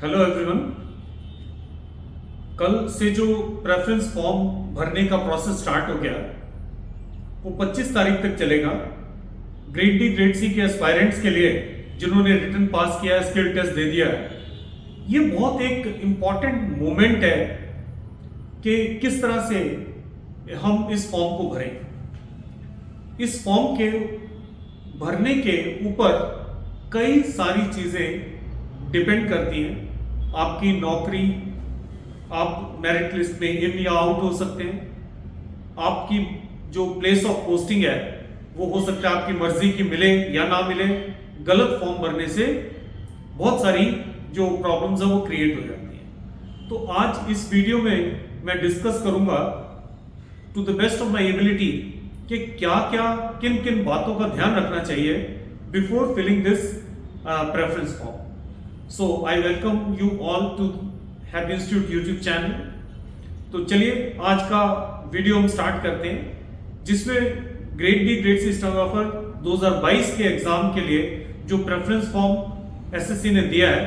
Hello everyone. कल से जो प्रेफरेंस फॉर्म भरने का प्रोसेस स्टार्ट हो गया वो 25 तारीख तक चलेगा। ग्रेड डी ग्रेड सी के एस्पायरेंट्स के लिए जिन्होंने रिटन पास किया है, स्किल टेस्ट दे दिया है, ये बहुत एक इम्पॉर्टेंट मोमेंट है कि किस तरह से हम इस फॉर्म को भरें। इस फॉर्म के भरने के ऊपर कई सारी चीज़ें डिपेंड करती हैं। आपकी नौकरी, आप मेरिट लिस्ट में इन या आउट हो सकते हैं। आपकी जो प्लेस ऑफ पोस्टिंग है वो हो सकता है आपकी मर्जी की मिले या ना मिले। गलत फॉर्म भरने से बहुत सारी जो प्रॉब्लम्स है वो क्रिएट हो जाती हैं। तो आज इस वीडियो में मैं डिस्कस करूंगा to the best of my ability कि क्या क्या किन किन बातों का ध्यान रखना चाहिए before filling this preference form. So I welcome you all to Happy Institute YouTube channel. तो चलिए आज का वीडियो हम स्टार्ट करते हैं, जिसमें grade D grade C stenographer 2022 के एग्जाम के लिए जो प्रेफरेंस फॉर्म एसएससी ने दिया है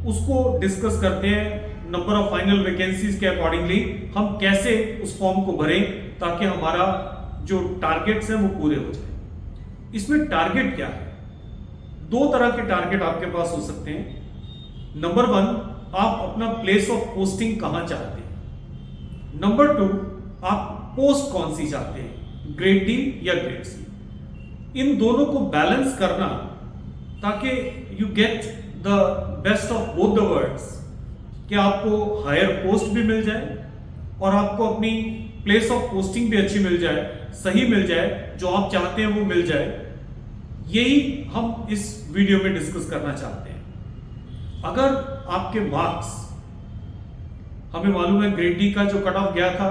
उसको डिस्कस करते हैं। नंबर ऑफ फाइनल वैकेंसीज के अकॉर्डिंगली हम कैसे उस फॉर्म को भरें ताकि हमारा जो टारगेट्स हैं वो पूरे हो जाए। इसमें टारगेट क्या है? दो तरह के टारगेट आपके पास हो सकते हैं। नंबर 1, आप अपना प्लेस ऑफ पोस्टिंग कहां चाहते हैं। नंबर 2, आप पोस्ट कौन सी चाहते हैं, ग्रेड डी या ग्रेड सी। इन दोनों को बैलेंस करना ताकि you get the best of both the worlds, कि आपको हायर पोस्ट भी मिल जाए और आपको अपनी प्लेस ऑफ पोस्टिंग भी अच्छी मिल जाए, सही मिल जाए, जो आप चाहते हैं वो मिल जाए। यही हम इस वीडियो में डिस्कस करना चाहते हैं। अगर आपके मार्क्स, हमें मालूम है ग्रेड डी का जो कट ऑफ गया था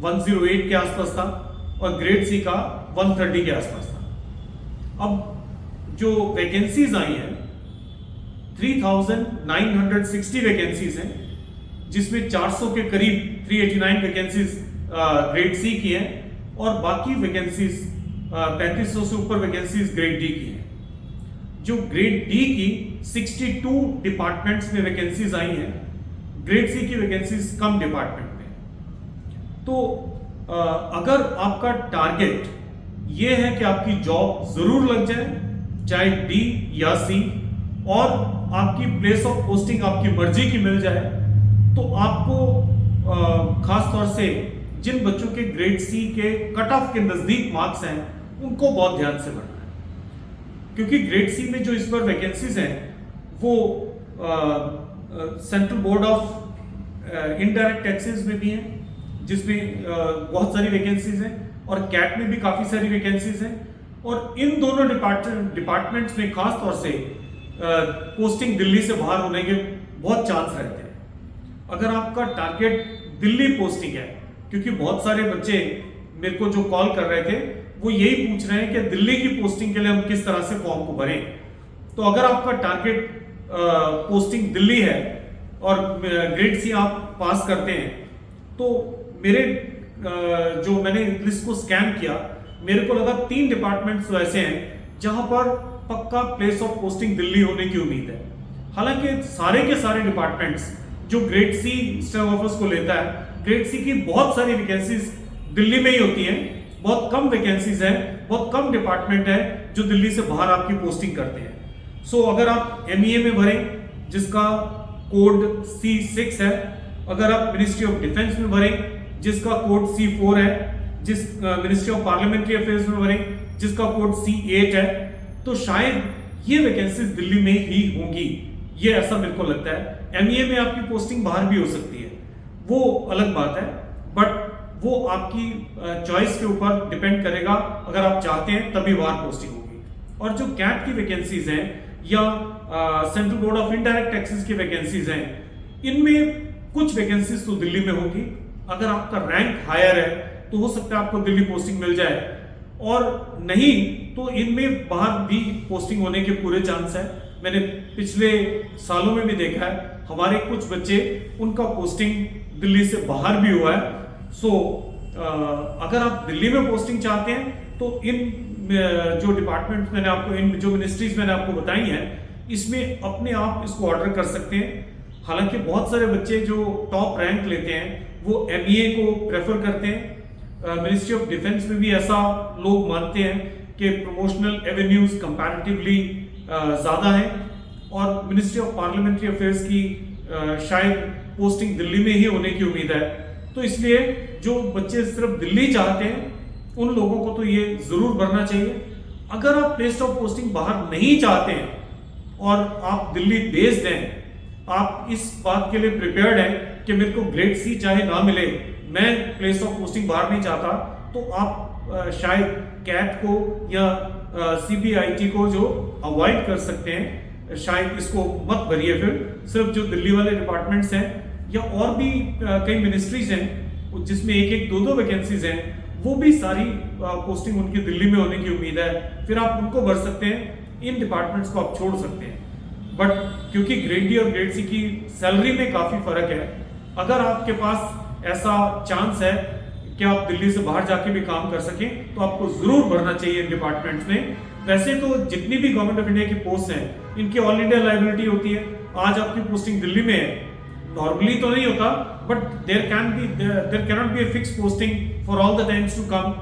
108 के आसपास था और ग्रेड सी का 130 के आसपास था। अब जो वैकेंसीज आई हैं 3960 वैकेंसीज हैं, जिसमें 400 के करीब 389 वैकेंसीज ग्रेड सी की हैं और बाकी वैकेंसीज 3500 से ऊपर वैकेंसीज ग्रेड डी की हैं। जो ग्रेड डी की 62 डिपार्टमेंट्स में वैकेंसीज आई हैं, ग्रेड सी की वैकेंसीज कम डिपार्टमेंट में। तो अगर आपका टारगेट ये है कि आपकी जॉब जरूर लग जाए, चाहे डी या सी, और आपकी प्लेस ऑफ पोस्टिंग आपकी मर्जी की मिल जाए, तो आपको खास तौर से जिन बच्चों के ग्रेड सी के कट ऑफ के नजदीक मार्क्स हैं उनको बहुत ध्यान से भरना है। क्योंकि ग्रेड सी में जो इस बार वैकेंसीज हैं वो central board of indirect taxes में भी हैं, जिसमें बहुत सारी वैकेंसीज हैं, और कैट में भी काफी सारी वैकेंसीज हैं। और इन दोनों डिपार्टमेंट्स में खास तौर से पोस्टिंग दिल्ली से बाहर होने के बहुत चांस रहते हैं। अगर आपका टारगेट दिल्ली पोस्टिंग है, क्योंकि बहुत सारे बच्चे मेरे को जो कॉल कर रहे थे वो यही पूछ रहे हैं कि दिल्ली की पोस्टिंग के लिए हम किस तरह से फॉर्म को भरें। तो अगर आपका टारगेट पोस्टिंग दिल्ली है और ग्रेड सी आप पास करते हैं, तो मेरे जो मैंने लिस्ट को स्कैन किया, मेरे को लगा 3 डिपार्टमेंट्स वैसे हैं जहां पर पक्का प्लेस ऑफ पोस्टिंग दिल्ली होने की उम्मीद है। हालांकि सारे के सारे डिपार्टमेंट्स जो ग्रेड सी स्टेनोग्राफर्स को लेता है, ग्रेड सी की बहुत सारी वैकेंसीज दिल्ली में ही होती हैं। बहुत कम वैकेंसीज है, बहुत कम डिपार्टमेंट है जो दिल्ली से बाहर आपकी पोस्टिंग करते हैं। सो अगर आप एमईए में भरें जिसका कोड C6 है, अगर आप मिनिस्ट्री ऑफ डिफेंस में भरें जिसका कोड C4 है, जिस मिनिस्ट्री ऑफ पार्लियामेंट्री अफेयर्स में भरें जिसका कोड C8 है, तो शायद ये वैकेंसीज दिल्ली में ही होंगी, ये ऐसा मेरे को लगता है। एमईए में आपकी पोस्टिंग बाहर भी हो सकती है, वो अलग बात है, बट वो आपकी चॉइस के ऊपर डिपेंड करेगा। अगर आप चाहते हैं तभी बाहर पोस्टिंग होगी। और जो कैट की वैकेंसीज हैं या central board of indirect taxes की वैकेंसीज हैं, इनमें कुछ वैकेंसीज तो दिल्ली में होगी। अगर आपका रैंक हायर है तो हो सकता है आपको दिल्ली पोस्टिंग मिल जाए, और नहीं तो इनमें बाहर भी पोस्टिंग होने के पूरे चांस है। मैंने पिछले सालों में भी देखा है, हमारे कुछ बच्चे उनका पोस्टिंग दिल्ली से बाहर भी हुआ है। सो अगर आप दिल्ली में पोस्टिंग चाहते हैं तो इन जो डिपार्टमेंट मैंने आपको, इन जो मिनिस्ट्रीज मैंने आपको बताई हैं, इसमें अपने आप इसको ऑर्डर कर सकते हैं। हालांकि बहुत सारे बच्चे जो टॉप रैंक लेते हैं वो एमईए को प्रेफर करते हैं। मिनिस्ट्री ऑफ डिफेंस में भी ऐसा लोग मानते हैं कि प्रमोशनल एवेन्यूज कंपैरेटिवली ज़्यादा है, और मिनिस्ट्री ऑफ पार्लियामेंट्री अफेयर्स की शायद पोस्टिंग दिल्ली में ही होने की उम्मीद है। तो इसलिए जो बच्चे सिर्फ दिल्ली चाहते हैं उन लोगों को तो ये जरूर भरना चाहिए। अगर आप प्लेस ऑफ पोस्टिंग बाहर नहीं चाहते हैं और आप दिल्ली बेस्ड हैं, आप इस बात के लिए प्रिपेयर्ड हैं कि मेरे को ग्रेड सी चाहे ना मिले, मैं प्लेस ऑफ पोस्टिंग बाहर नहीं चाहता, तो आप शायद कैट को या सीबीआईटी को जो अवॉइड कर सकते हैं, शायद इसको मत भरिए। फिर सिर्फ जो दिल्ली वाले डिपार्टमेंट्स हैं या और भी कई मिनिस्ट्रीज हैं जिसमें एक एक दो दो वैकेंसीज हैं, वो भी सारी पोस्टिंग उनकी दिल्ली में होने की उम्मीद है, फिर आप उनको भर सकते हैं, इन डिपार्टमेंट्स को आप छोड़ सकते हैं। बट क्योंकि ग्रेड डी और ग्रेड सी की सैलरी में काफी फर्क है, अगर आपके पास ऐसा चांस है कि आप दिल्ली से बाहर जाके भी काम कर सकें तो आपको जरूर भरना चाहिए इन डिपार्टमेंट्स में। वैसे तो जितनी भी गवर्नमेंट ऑफ इंडिया की पोस्ट हैं इनकी ऑल इंडिया लायबिलिटी होती है। आज आपकी पोस्टिंग दिल्ली में है, नॉर्मली तो नहीं होता, but there can not be a fix posting for all the times to come.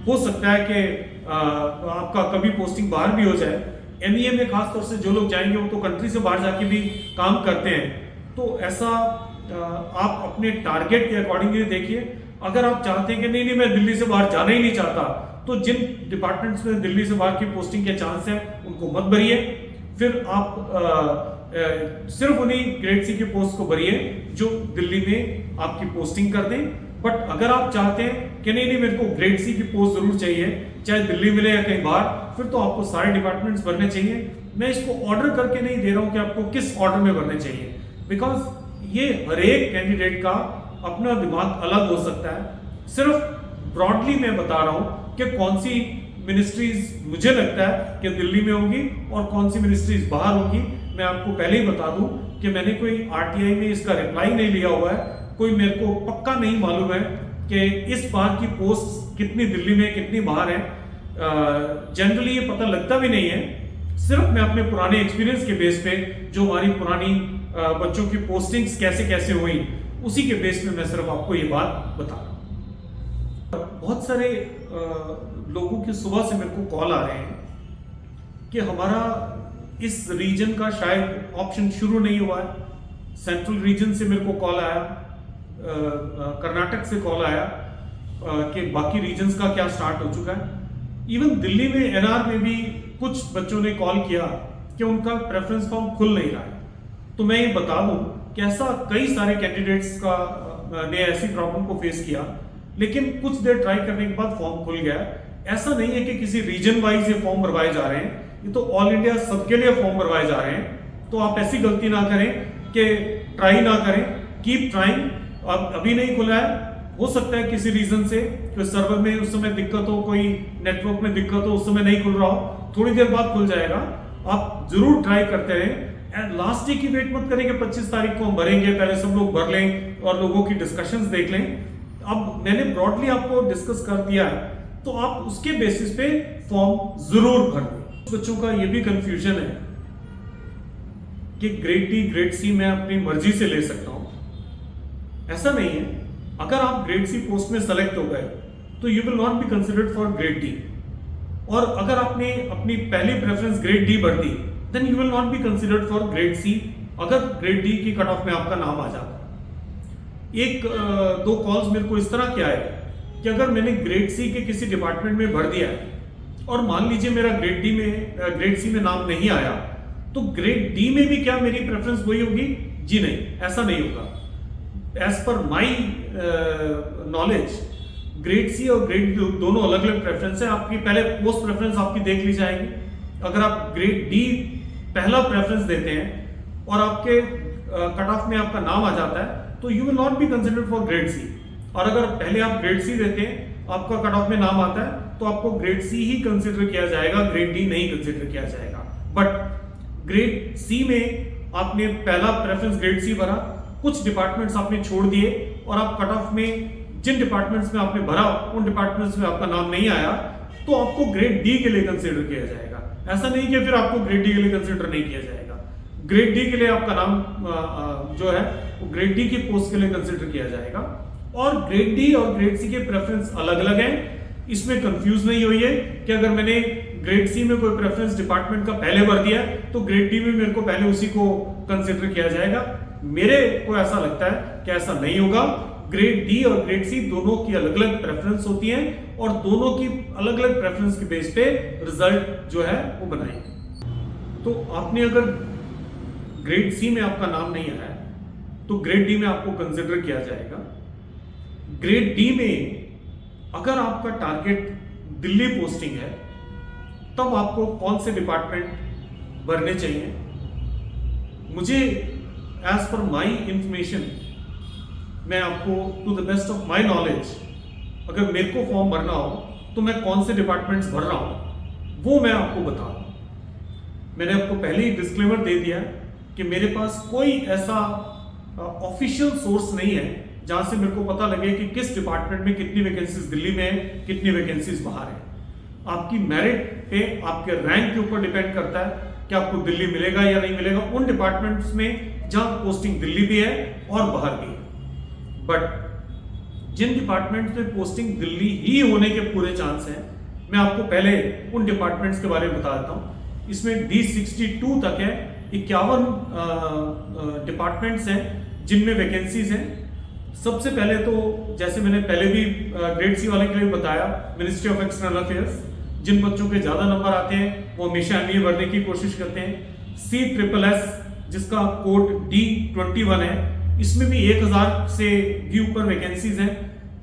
हो सकता है कि आपका कभी पोस्टिंग बाहर भी हो जाए। एमईए में खासतौर से जो लोग जाएंगे वो तो कंट्री से बाहर जाके भी काम करते हैं, तो ऐसा आप अपने टारगेट के अकॉर्डिंगली देखिए। अगर आप चाहते हैं कि नहीं मैं दिल्ली से बाहर जाना ही नहीं चाहता, तो जिन डिपार्टमेंट्स में दिल्ली से बाहर की पोस्टिंग के चांस हैं उनको मत भरिए। फिर आप सिर्फ उन्हीं ग्रेड सी की पोस्ट को भरिए जो दिल्ली में आपकी पोस्टिंग कर दें। बट अगर आप चाहते हैं कि नहीं मेरे को ग्रेड सी की पोस्ट जरूर चाहिए, चाहे दिल्ली मिले या कहीं बाहर, फिर तो आपको सारे डिपार्टमेंट्स भरने चाहिए। मैं इसको ऑर्डर करके नहीं दे रहा हूं कि आपको किस ऑर्डर में भरने चाहिए, बिकॉज ये हर एक कैंडिडेट का अपना दिमाग अलग हो सकता है। सिर्फ ब्रॉडली मैं बता रहा हूं कि कौन सी मिनिस्ट्रीज मुझे लगता है कि दिल्ली में होंगी और कौन सी मिनिस्ट्रीज बाहर होगी। मैं आपको पहले ही बता दूं कि मैंने कोई आरटीआई में इसका रिप्लाई नहीं लिया हुआ है, कोई मेरे को पक्का नहीं मालूम है कि इस बार की पोस्ट कितनी दिल्ली में कितनी बाहर है। जनरली ये पता लगता भी नहीं है। सिर्फ मैं अपने पुराने एक्सपीरियंस के बेस पे जो हमारी पुरानी बच्चों की पोस्टिंग्स कैसे कैसे हुई उसी के बेस पे मैं सिर्फ आपको ये बात बता रहा हूं। बहुत सारे लोगों की सुबह से मेरे को कॉल आ रहे हैं कि हमारा इस रीजन का शायद ऑप्शन शुरू नहीं हुआ है। सेंट्रल रीजन से मेरे को कॉल आया, कर्नाटक से कॉल आया कि बाकी रीजन्स का क्या स्टार्ट हो चुका है। इवन दिल्ली में एनआर में भी कुछ बच्चों ने कॉल किया कि उनका प्रेफरेंस फॉर्म खुल नहीं रहा है। तो मैं ये बता दूं कि ऐसा कई सारे कैंडिडेट्स का ने ऐसी प्रॉब्लम को फेस किया, लेकिन कुछ देर ट्राई करने के बाद फॉर्म खुल गया। ऐसा नहीं है कि किसी रीजन वाइज ये फॉर्म भरवाए जा रहे हैं, ये तो ऑल इंडिया सबके लिए फॉर्म भरवाए जा रहे हैं। तो आप ऐसी गलती ना करें कि ट्राई ना करें, कीप ट्राइंग। अब अभी नहीं खुला है, हो सकता है किसी रीजन से कोई सर्वर में उस समय दिक्कत हो, कोई नेटवर्क में दिक्कत हो, उस समय नहीं खुल रहा हो, थोड़ी देर बाद खुल जाएगा। आप जरूर ट्राई करते रहें एंड लास्ट डे की वेट मत करें कि 25 तारीख को हम भरेंगे, पहले सब लोग भर लें और लोगों की डिस्कशंस देख लें। अब मैंने ब्रॉडली आपको डिस्कस कर दिया है, तो आप उसके बेसिस पे फॉर्म जरूर भर दें। बच्चों का ये भी कंफ्यूजन है कि ग्रेड डी ग्रेड सी मैं अपनी मर्जी से ले सकता हूं। ऐसा नहीं है। अगर आप ग्रेड सी पोस्ट में सेलेक्ट हो गए तो you will not be considered for grade D, और अगर आपने अपनी पहली प्रेफरेंस ग्रेड डी भर दी then you will not be considered for grade C अगर ग्रेड डी की कट ऑफ में आपका नाम आ जाता। एक दो कॉल्स मेरे को इस तरह के आए कि अगर मैंने ग्रेड सी के किसी डिपार्टमेंट में भर दिया है और मान लीजिए मेरा ग्रेड सी में नाम नहीं आया, तो ग्रेड डी में भी क्या मेरी प्रेफरेंस वही होगी? जी नहीं, ऐसा नहीं होगा। As per my knowledge grade C और ग्रेड डी दोनों अलग अलग प्रेफरेंस है। आपकी पहले पोस्ट प्रेफरेंस आपकी देख ली जाएगी। अगर आप ग्रेड डी पहला प्रेफरेंस देते हैं और आपके कट ऑफ में आपका नाम आ जाता है तो you will not be considered for grade C. और अगर पहले आप ग्रेड सी देते हैं, आपका कट ऑफ में नाम आता है, तो आपको ग्रेड सी ही कंसिडर किया जाएगा, ग्रेड डी नहीं कंसिडर किया जाएगा। बट ग्रेड सी में आपने पहला प्रेफरेंस ग्रेड सी भरा, कुछ डिपार्टमेंट्स आपने छोड़ दिए और आप कट ऑफ में जिन डिपार्टमेंट्स में आपने भरा उन डिपार्टमेंट्स में आपका नाम नहीं आया, तो आपको ग्रेड डी के लिए कंसिडर किया जाएगा। ऐसा नहीं कि फिर आपको ग्रेड डी के लिए कंसिडर नहीं किया जाएगा। ग्रेड डी के लिए आपका नाम जो है वो ग्रेड डी की पोस्ट के लिए कंसिडर किया जाएगा। और ग्रेड डी और ग्रेड सी के प्रेफरेंस अलग अलग हैं, इसमें कंफ्यूज नहीं होइए कि अगर मैंने ग्रेड सी में कोई प्रेफरेंस डिपार्टमेंट का पहले भर दिया तो ग्रेड डी में मेरे को पहले उसी को कंसिडर किया जाएगा। मेरे को ऐसा लगता है कि ऐसा नहीं होगा। ग्रेड डी और ग्रेड सी दोनों की अलग अलग प्रेफरेंस होती है और दोनों की अलग अलग प्रेफरेंस के बेस पे रिजल्ट जो है वो बनाएंगे। तो आपने अगर ग्रेड सी में आपका नाम नहीं आया तो ग्रेड डी में आपको कंसिडर किया जाएगा। ग्रेड डी में अगर आपका टारगेट दिल्ली पोस्टिंग है तब आपको कौन से डिपार्टमेंट भरने चाहिए। मुझे एज पर माई इंफॉर्मेशन, मैं आपको to the best of my knowledge, अगर मेरे को फॉर्म भरना हो तो मैं कौन से डिपार्टमेंट्स भर रहा हूं वो मैं आपको बता रहा हूं। मैंने आपको पहले ही डिस्क्लेमर दे दिया कि मेरे पास कोई ऐसा ऑफिशियल सोर्स नहीं है जहां से मेरे को पता लगे कि किस डिपार्टमेंट में कितनी वैकेंसीज दिल्ली में है, कितनी वैकेंसीज बाहर है। आपकी मेरिट पे, आपके रैंक के ऊपर डिपेंड करता है कि आपको दिल्ली मिलेगा या नहीं मिलेगा उन डिपार्टमेंट्स में जहां पोस्टिंग दिल्ली भी है और बाहर भी है। बट जिन डिपार्टमेंट्स में पोस्टिंग दिल्ली ही होने के पूरे चांस हैं, मैं आपको पहले उन डिपार्टमेंट्स के बारे में बता देता हूं। इसमें D62 तक है, 51 डिपार्टमेंट्स हैं जिनमें वैकेंसीज हैं। सबसे पहले तो जैसे मैंने पहले भी ग्रेड सी वाले के लिए बताया, मिनिस्ट्री ऑफ एक्सटर्नल अफेयर्स, जिन बच्चों के ज्यादा नंबर आते हैं वो हमेशा MBA भरने की कोशिश करते हैं। CSSS जिसका कोड D21 है, इसमें भी 1000 से भी ऊपर वैकेंसीज हैं।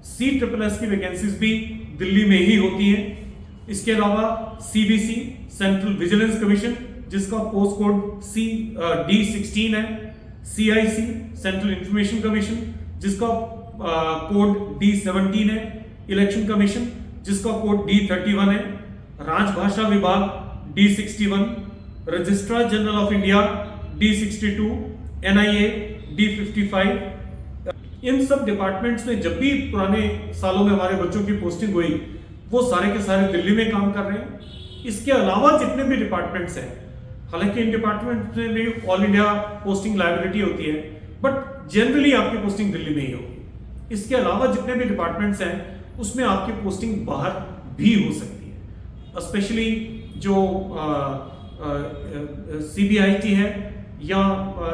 CSSS की वैकेंसीज भी दिल्ली में ही होती हैं। इसके अलावा CVC सेंट्रल विजिलेंस कमीशन जिसका पोस्ट कोड D16 है। CIC सेंट्रल इंफॉर्मेशन कमीशन जिसका कोड D17 है। इलेक्शन कमीशन जिसका कोड D31 है। राजभाषा विभाग D61, registrar general of India D62, NIA D55। इन सब डिपार्टमेंट्स में जब भी पुराने सालों में हमारे बच्चों की पोस्टिंग हुई वो सारे के सारे दिल्ली में काम कर रहे हैं। इसके अलावा जितने भी डिपार्टमेंट्स हैं, हालांकि इन डिपार्टमेंट्स में भी ऑल इंडिया पोस्टिंग लायबिलिटी होती है, बट जनरली आपकी पोस्टिंग दिल्ली में ही होगी। इसके अलावा जितने भी डिपार्टमेंट्स हैं उसमें आपकी पोस्टिंग बाहर भी हो सकती है। स्पेशली जो CBIT है या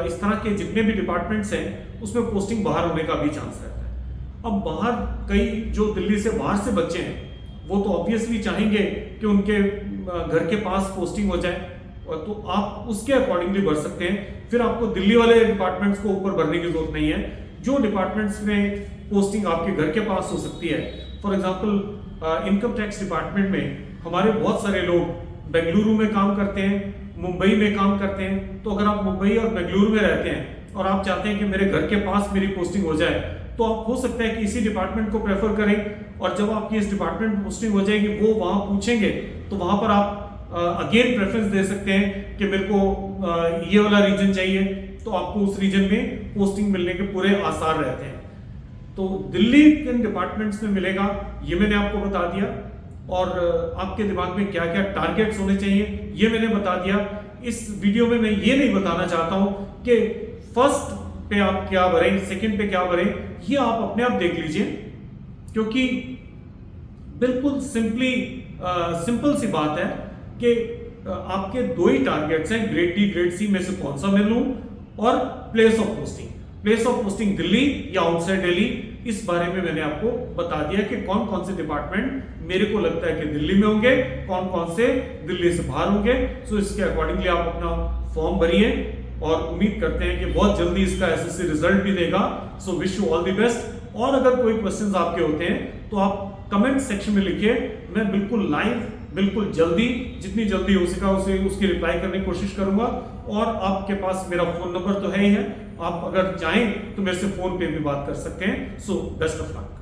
इस तरह के जितने भी डिपार्टमेंट्स हैं उसमें पोस्टिंग बाहर होने का भी चांस रहता है। अब बाहर कई जो दिल्ली से बाहर से बच्चे हैं वो तो ऑब्वियसली चाहेंगे कि उनके घर के पास पोस्टिंग हो जाए, तो आप उसके अकॉर्डिंगली भर सकते हैं। फिर आपको दिल्ली वाले डिपार्टमेंट्स को ऊपर भरने की जरूरत नहीं है। जो डिपार्टमेंट्स में पोस्टिंग आपके घर के पास हो सकती है, for example income tax department में हमारे बहुत सारे लोग बेंगलुरु में काम करते हैं, मुंबई में काम करते हैं। तो अगर आप मुंबई और बेंगलुरु में रहते हैं और आप चाहते हैं कि मेरे घर के पास मेरी पोस्टिंग हो जाए, तो आप हो सकता है कि इसी डिपार्टमेंट को प्रेफर करें। और जब आपकी इस डिपार्टमेंट में पोस्टिंग हो जाएगी वो वहां पूछेंगे तो वहां पर आप अगेन प्रेफरेंस दे सकते हैं कि मेरे को ये वाला रीजन चाहिए, तो आपको उस रीजन में पोस्टिंग मिलने के पूरे आसार रहते हैं। तो दिल्ली किन डिपार्टमेंट्स में मिलेगा ये मैंने आपको बता दिया, और आपके दिमाग में क्या क्या टारगेट्स होने चाहिए ये मैंने बता दिया। इस वीडियो में मैं ये नहीं बताना चाहता हूं कि फर्स्ट पे आप क्या भरें, सेकंड पे क्या भरें, ये आप अपने आप देख लीजिए, क्योंकि बिल्कुल सिंपल सी बात है कि आपके दो ही टारगेट्स हैं, ग्रेड डी ग्रेड सी में से कौन सा मैं लूं, और प्लेस ऑफ पोस्टिंग दिल्ली या आउटसाइड दिल्ली। इस बारे में मैंने आपको बता दिया कि कौन कौन से डिपार्टमेंट मेरे को लगता है कि दिल्ली में होंगे, कौन कौन से दिल्ली से बाहर होंगे। सो इसके अकॉर्डिंगली आप अपना फॉर्म भरिए और उम्मीद करते हैं कि बहुत जल्दी इसका एसएससी रिजल्ट भी देगा। So wish you all the best. और अगर कोई क्वेश्चंस आपके होते हैं तो आप कमेंट सेक्शन में लिखिए, मैं बिल्कुल लाइव, बिल्कुल जल्दी, जितनी जल्दी हो सका उसे उसकी रिप्लाई करने की कोशिश करूंगा। और आपके पास मेरा फोन नंबर तो है ही है, आप अगर चाहें तो मेरे से फोन पे भी बात कर सकते हैं। So best of luck.